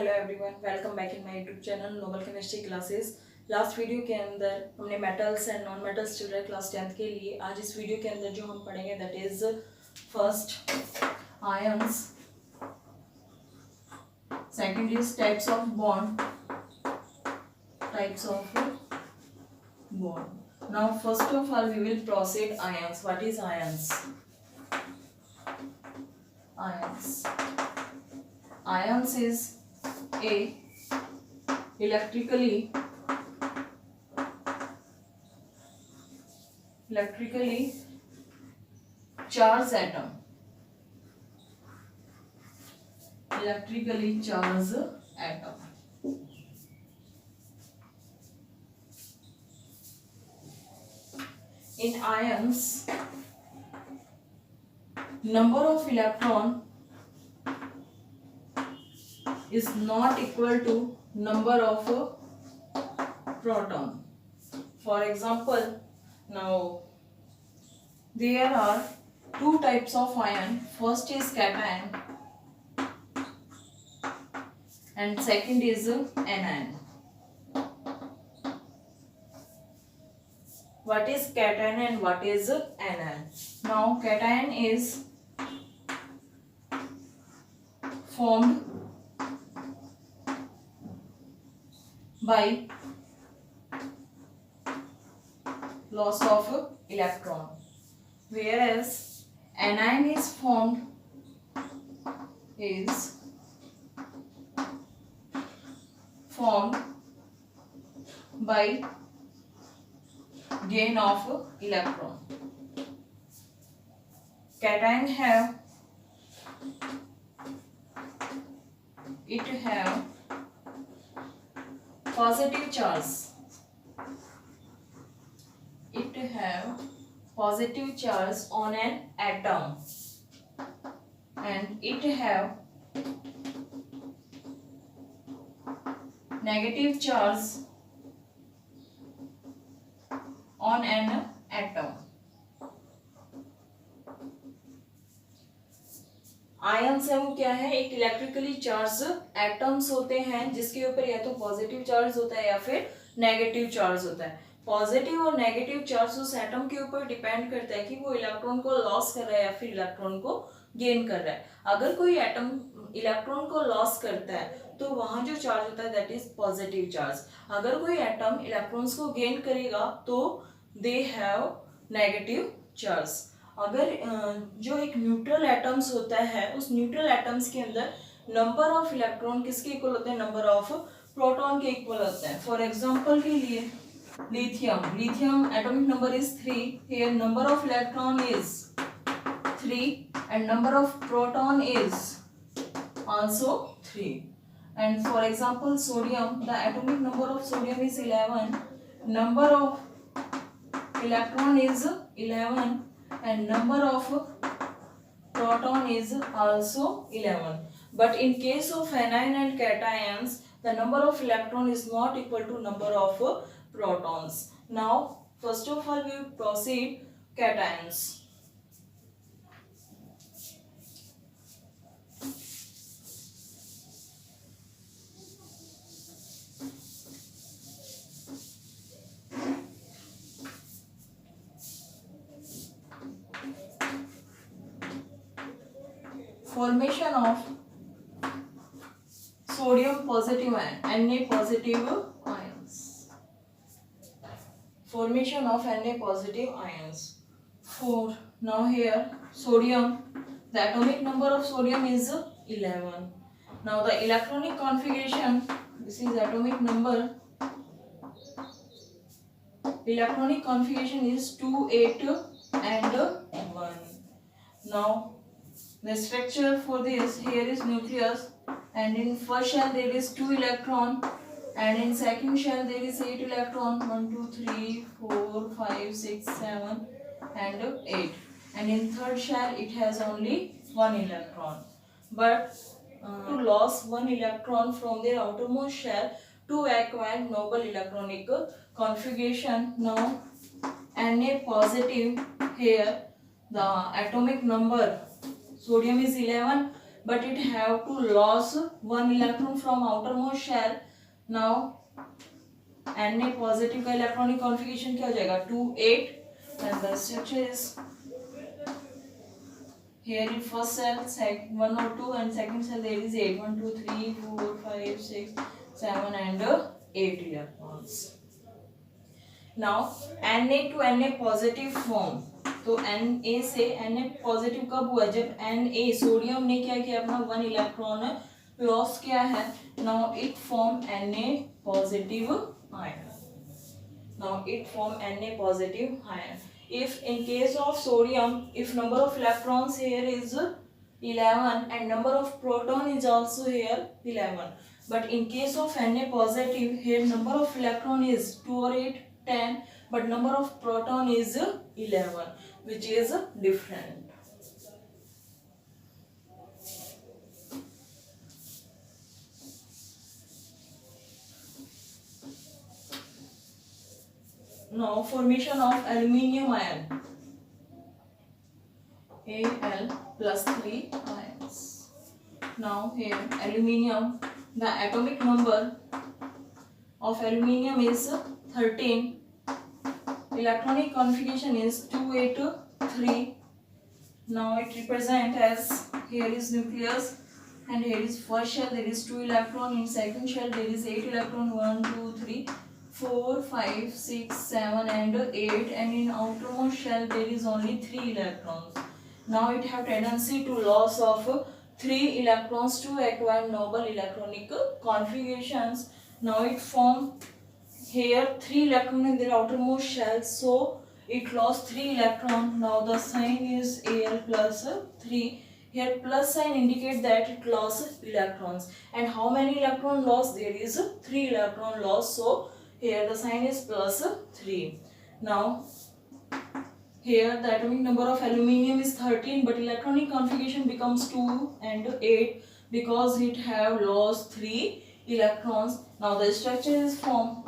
Hello everyone, welcome back in my YouTube channel noble chemistry classes. Last video के अंदर हमने metals and non metals चल रहा है क्लास 10th के लिए। आज इस वीडियो के अंदर जो हम पढ़ेंगे that is first ions, second is types of bond, now first of all we will proceed ions. What is ions? Ions is a electrically charged atom. Electrically charged atom. In ions, number of electron is not equal to number of proton. For example, now there are two types of ion. First is cation and second is anion. What is cation and what is anion? Now cation is formed by loss of electron, whereas anion is formed by gain of electron. Cation have positive charge. It have positive charge on an atom and it have negative charge on an atom. Ions है वो क्या है? एक electrically charge atoms होते हैं जिसके ऊपर या तो पॉजिटिव चार्ज होता है या फिर नेगेटिव चार्ज होता है. पॉजिटिव और नेगेटिव चार्ज उस एटम के ऊपर डिपेंड करता है कि वो इलेक्ट्रॉन को लॉस कर रहा है या फिर इलेक्ट्रॉन को गेन कर रहा है. अगर कोई एटम इलेक्ट्रॉन को लॉस करता है तो वहां जो चार्ज होता है दैट इज पॉजिटिव चार्ज. अगर कोई एटम इलेक्ट्रॉन्स को गेन करेगा तो दे हैव नेगेटिव चार्ज. अगर जो एक न्यूट्रल एटम्स होता है उस न्यूट्रल एटम्स के अंदर नंबर ऑफ इलेक्ट्रॉन किसके इक्वल होते हैं? नंबर ऑफ प्रोटॉन के इक्वल होते हैं. फॉर एग्जांपल के लिए lithium atomic number is 3. Here number of electron is 3 and number of proton is also 3. And for example sodium, the atomic number of sodium is 11, number of electron is 11 and number of proton is also 11. But in case of anion and cations, the number of electron is not equal to number of protons. Now first of all we proceed cations. Formation of sodium positive ion, Na positive ions. Formation of Na positive ions. Now here sodium, the atomic number of sodium is 11. Now the electronic configuration, this is atomic number. Electronic configuration is 2, 8 and 1. Now the structure for this, here is nucleus and in first shell there is 2 electron and in second shell there is 8 electron, 1 2 3 4 5 6 7 and 8, and in third shell it has only 1 electron. But to lose 1 electron from their outermost shell to acquire noble electronic configuration. Now Na positive, here the atomic number sodium is 11, but it have to lose one electron from outermost shell. Now Na positive का electronic configuration क्या हो जाएगा 2 8 and the structure is here in first cell 1 or 2 and second cell there is 8 1 2 3 4 5 6 7 and 8 electrons. Now Na to Na positive form, तो Na से Na positive कब हुआ जब Na sodium ने क्या किया अपना 1 इलेक्ट्रॉन लॉस किया है. Now it form Na positive ion. Now it form Na positive ion. If in case of sodium, if number of electrons here is 11 and number of proton is also here 11, but in case of Na positive, here number of electron is 2 or 8 10, but number of proton is 11, which is different. Now formation of aluminium ion, Al plus 3 ions. Now here aluminium, the atomic number of aluminium is 13, electronic configuration is 283. Now it represent as here is nucleus and here is first shell, there is 2 electron, in second shell there is 8 electron, 1 2 3 4 5 6 7 and 8, and in outermost shell there is only 3 electrons. Now it have tendency to loss of 3 electrons to acquire noble electronic configurations. Now it form here 3 electron in their outermost shell, so it lost 3 electron. Now the sign is Al plus 3. Here plus sign indicate that it lost electrons, and how many electron loss? There is 3 electron loss, so here the sign is plus 3. Now here the atomic number of aluminium is 13, but electronic configuration becomes 2 and 8 because it have lost 3 electrons. Now the structure is formed.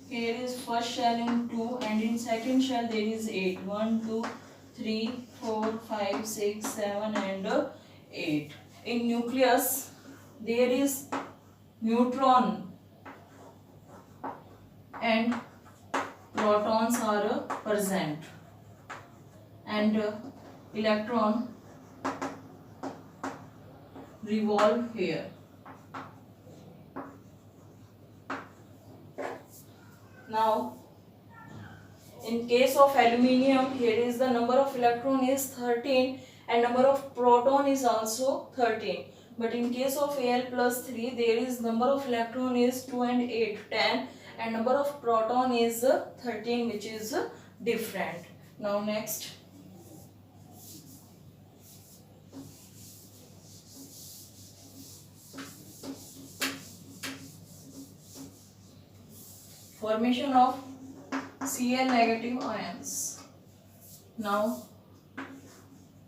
Here is first shell in 2 and in second shell there is 8. 1 2 3 4 5 6 7 and 8. In nucleus there is neutron and protons are present, and electron revolve here. Now in case of aluminium, here is the number of electron is 13 and number of proton is also 13, but in case of Al plus 3 there is number of electron is 2 and 8 10, and number of proton is 13, which is different. Now next, formation of Cl negative ions. Now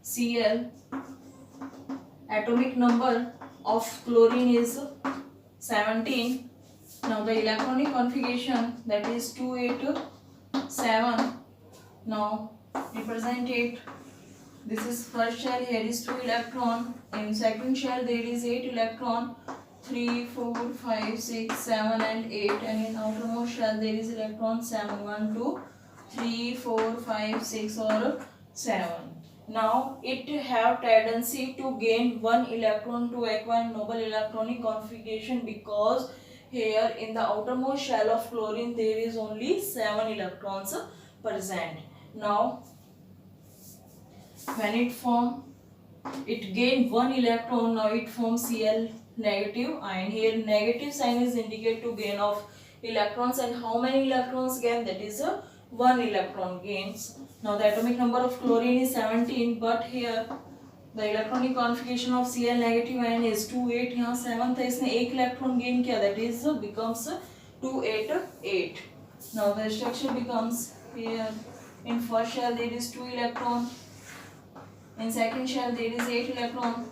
Cl, atomic number of chlorine is 17. Now the electronic configuration, that is 287. Now represent it. This is first shell, here is 2 electron, in second shell there is 8 electron, 3 4 5 6 7 and 8, and in outermost shell there is electron 7. 1 2 3 4 5 6 or 7. Now it have tendency to gain 1 electron to acquire noble electronic configuration, because here in the outermost shell of chlorine there is only 7 electrons present. Now when it form, it gain 1 electron. Now it forms Cl negative ion. Here negative sign is indicate to gain of electrons, and how many electrons gain? That is 1 electron gains. Now the atomic number of chlorine is 17, but here the electronic configuration of Cl negative ion is 2 8. यहाँ 7 था, इसने 1 electron gain किया, that is becomes 2 8 8. Now the structure becomes here in first shell there is 2 electron, in second shell there is 8 electron,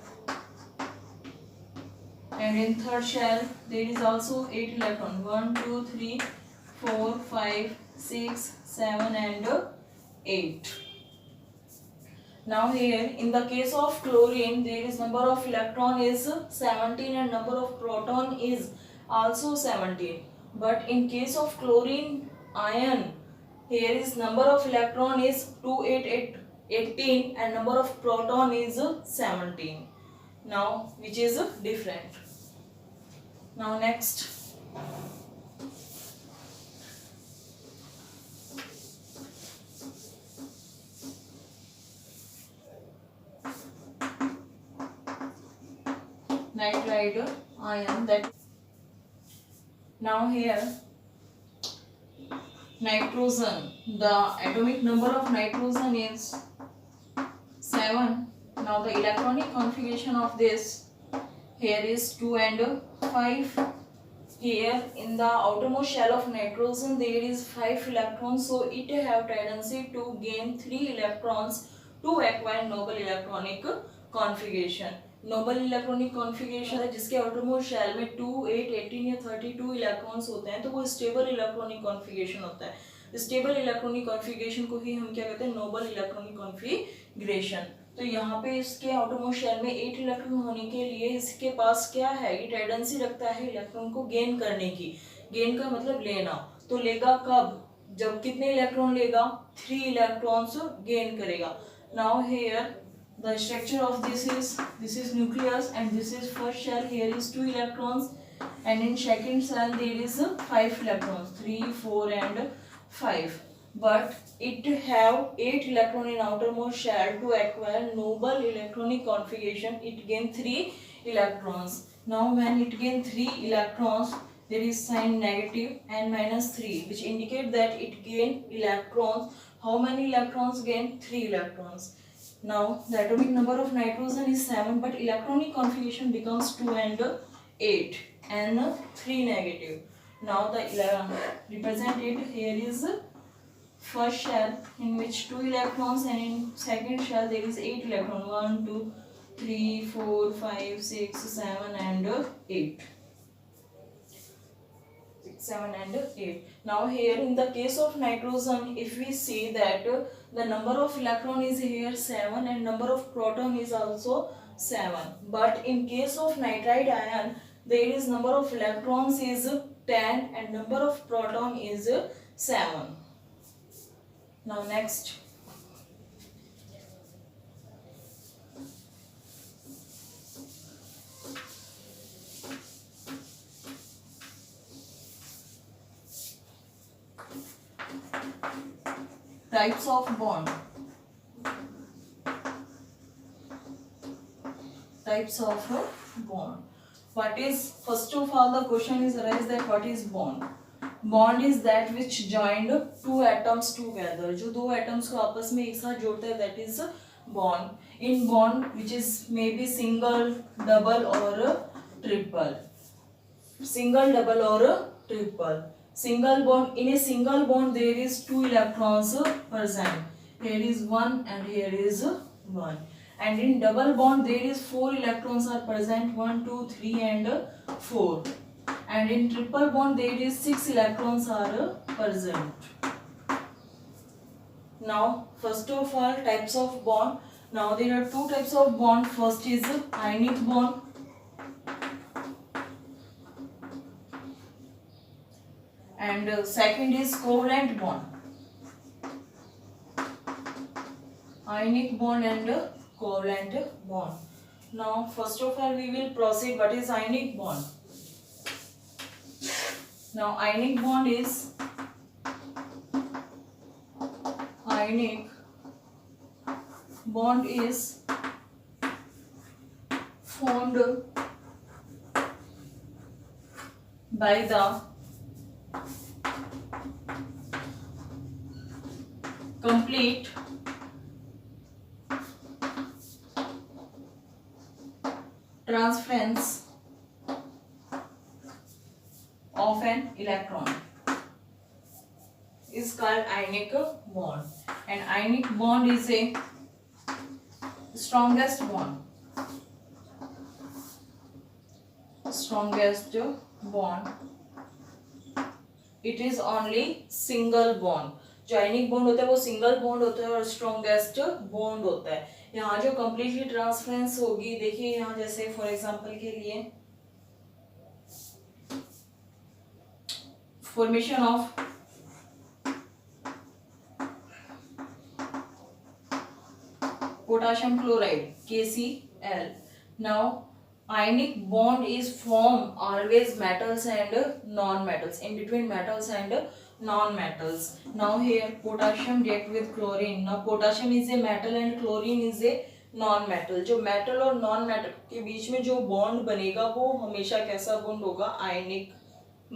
and in third shell there is also 8 electron. 1 2 3 4 5 6 7 and 8. Now here in the case of chlorine, there is number of electron is 17 and number of proton is also 17. But in case of chlorine ion, here is number of electron is 18 and number of proton is 17. Now which is different. Now next. Nitride ion. That now here nitrogen, the atomic number of nitrogen is 7. Now the electronic configuration of this, here is 2 and 5. Here in the outermost shell of nitrogen there is 5 electrons, so it have tendency to gain 3 electrons to acquire noble electronic configuration. Noble electronic configuration है जिसके outermost shell में 2, 8, 18 या 32 electrons होते हैं, तो वो stable electronic configuration होता है। स्टेबल इलेक्ट्रॉनिक कॉन्फ़िगरेशन को ही हम क्या कहते हैं, नोबल इलेक्ट्रॉनिक कॉन्फ़िगरेशन। तो यहाँ पे इसके आउटरमोस्ट शेल में 8 इलेक्ट्रॉन होने के लिए इसके पास क्या है, ये टेंडेंसी रखता है इलेक्ट्रॉन को गेन करने की। गेन का मतलब लेना, तो लेगा कब, जब कितने इलेक्ट्रॉन लेगा, 3 इलेक्ट्रॉन्स गेन करेगा। Now here the structure of this is nucleus and this is first shell. Here is 2 electrons and in second shell there is 5 electrons, 3, 4 and 5, but it have 8 electron in outermost shell. To acquire noble electronic configuration it gain 3 electrons. Now when it gain 3 electrons, there is sign negative and -3, which indicate that it gain electrons. How many electrons gain? 3 electrons. Now the atomic number of nitrogen is 7, but electronic configuration becomes 2 and 8 and 3 negative. Now the represent it, here is first shell in which 2 electrons and in second shell there is 8 electrons, 1, 2, 3, 4, 5, 6, 7 and 8. 7 and 8. Now here in the case of nitrogen, if we see that the number of electron is here 7 and number of proton is also 7, but in case of nitride ion there is number of electrons is 10 and number of proton is 7. Now next. Types of bond. Types of bond. What is, first of all the question is arise that what is bond? Bond is that which joined 2 atoms together. जो 2 atoms को आपस में एक साथ जोड़ता है, that is bond. In bond which is maybe single, double or triple. Single, double or triple. Single bond, in a single bond there is 2 electrons present. Here is 1 and here is 1. And in double bond there is 4 electrons are present, 1, 2, 3 and 4. And in triple bond there is 6 electrons are present. Now first of all types of bond. Now there are 2 types of bond. First is ionic bond. And second is covalent bond. Ionic bond and covalent bond. Now first of all we will proceed what is ionic bond. Now ionic bond is formed by the complete transference of an electron is called ionic bond. And ionic bond is a strongest bond. Strongest bond. It is only single bond. जो ionic bond होता है वो single bond होता है और strongest bond होता है। यहाँ जो कंप्लीटली ट्रांसफरेंस होगी, देखिए यहाँ जैसे फॉर एग्जांपल के लिए formation of potassium chloride KCl. Now ionic bond is formed always metals and non-metals, in between metals and non-metals. Now here potassium react with chlorine. Now potassium is a metal and chlorine is a non-metal. जो metal और non-metal के बीच में जो bond बनेगा वो हमेशा कैसा bond होगा? ionic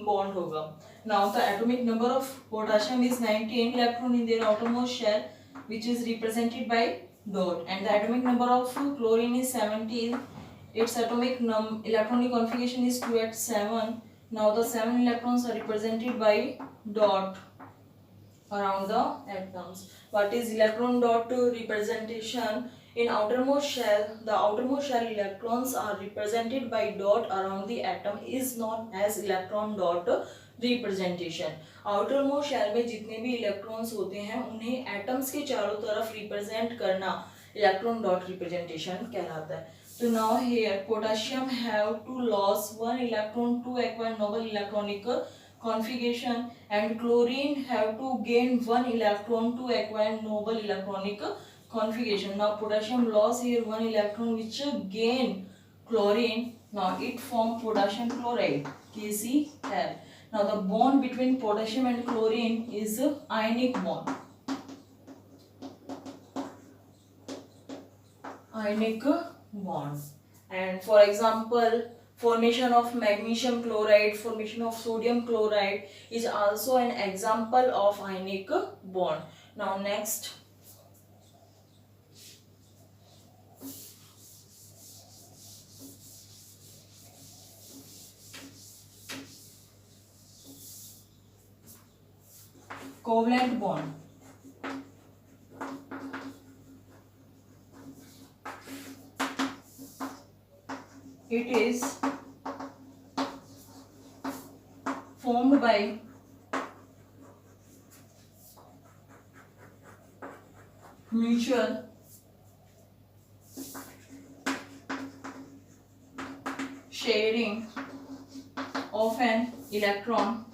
bond होगा. Now the atomic number of potassium is 19 electron in their outermost shell, which is represented by dot, and the atomic number of chlorine is 17. Its atomic electronic configuration is 2s7. Now the 7 electrons are represented by dot around the atoms. What is electron dot representation? In outermost shell, the outermost shell electrons are represented by dot around the atom is known as electron dot representation. Outer most shell में जितने भी electrons होते हैं उन्हें atoms के चारों तरफ represent करना इलेक्ट्रॉन डॉट रिप्रेजेंटेशन कहलाता है. तो now here potassium have to loss one electron to acquire noble electronic configuration, and chlorine have to gain one electron to acquire noble electronic configuration. Now potassium loss here one electron which gain chlorine. Now it form potassium chloride KCl. Now the bond between potassium and chlorine is ionic bond. Ionic bond. And for example, formation of magnesium chloride, formation of sodium chloride is also an example of ionic bond. Now next, covalent bond. It is formed by mutual sharing of an electron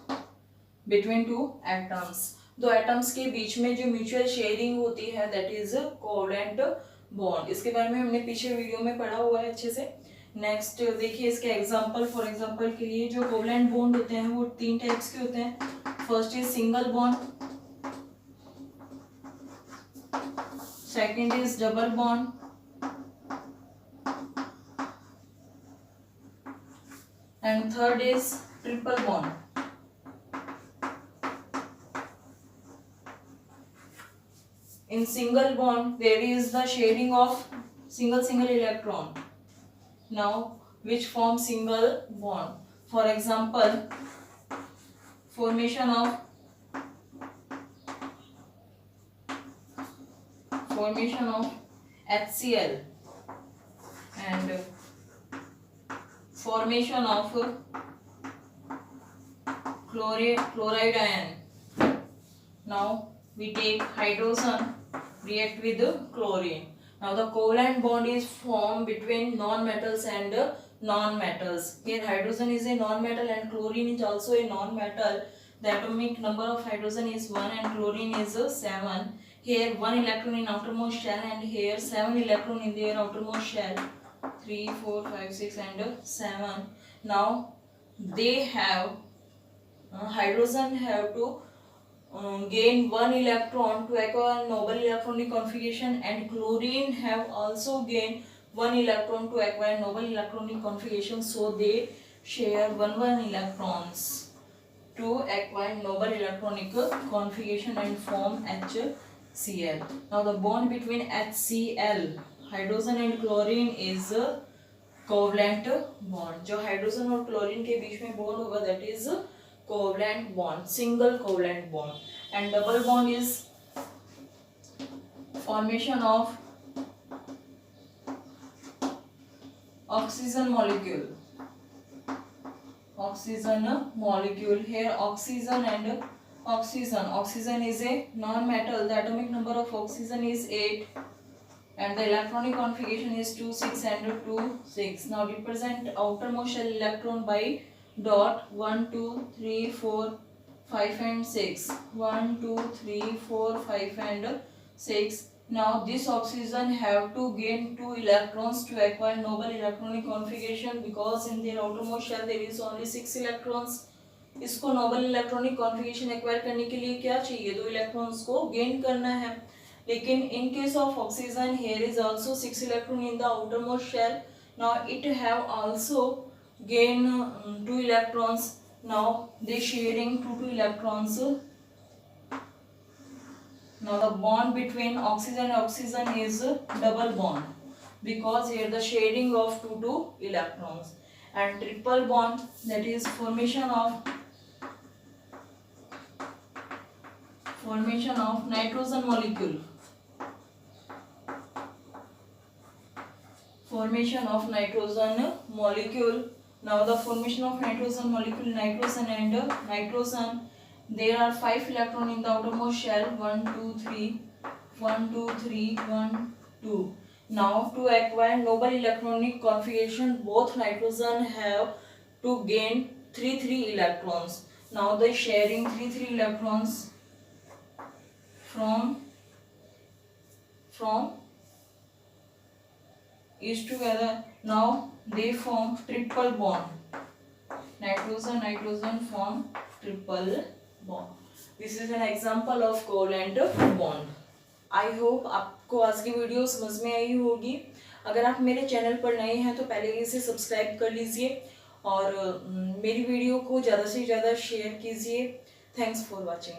between two atoms. दो atoms के बीच में जो mutual sharing होती है that is covalent bond. इसके बारे में हमने पीछे वीडियो में पढ़ा हुआ है अच्छे से. नेक्स्ट देखिए इसके एग्जांपल. फॉर एग्जांपल के लिए जो कोवेलेंट बॉन्ड होते हैं वो तीन टाइप्स के होते हैं. First is single bond, second is double bond, and third is triple bond. In single bond there is the sharing of single electron. Now which form single bond. For example, formation of HCl and formation of chloride ion. Now we take hydrogen react with chlorine. Now the covalent bond is formed between non-metals and non-metals. Here hydrogen is a non-metal and chlorine is also a non-metal. The atomic number of hydrogen is 1 and chlorine is 7. Here 1 electron in outermost shell and here 7 electron in their outermost shell. 3, 4, 5, 6 and 7. Now they have hydrogen have to gain one electron to acquire noble electronic configuration, and chlorine have also gained one electron to acquire noble electronic configuration. So they share one electrons to acquire noble electronic configuration and form HCl. Now the bond between HCl, hydrogen and chlorine is covalent bond. जो hydrogen और chlorine के बीच में bond होगा that is covalent bond, single covalent bond. And double bond is formation of oxygen molecule. Here oxygen and Oxygen. Oxygen is a non-metal. The atomic number of oxygen is 8 and the electronic configuration is 2, 6 and 2, 6. Now represent outermost shell electron by dot 1, 2, 3, 4, 5 and 6. 1, 2, 3, 4, 5 and 6. Now this oxygen have to gain 2 electrons to acquire noble electronic configuration because in their outermost shell there is only 6 electrons. इसको Nobel electronic configuration acquire करने के लिए क्या चाहिए, 2 electrons को gain करना है. लेकिन in case of oxygen here is also 6 electron in the outermost shell. Now it have also gain 2 electrons. Now they sharing 2 electrons. Now the bond between oxygen and oxygen is double bond because here the sharing of 2 electrons. And triple bond, that is formation of nitrogen molecule. Formation of nitrogen molecule. Now the formation of nitrogen molecule, nitrogen and nitrogen. There are 5 electrons in the outermost shell. 1, 2, 3. 1, 2, 3. 1, 2. Now to acquire noble electronic configuration, both nitrogen have to gain 3 electrons. Now they sharing 3 electrons from each together. Now they form triple bond. Nitrogen form triple bond. This is an example of covalent bond. I hope आपको आज की video समझ में आई होगी. अगर आप मेरे channel पर नए हैं तो पहले इसे सब्सक्राइब कर लीजिए और मेरी वीडियो को ज़्यादा से ज़्यादा शेयर कीजिए. Thanks for watching.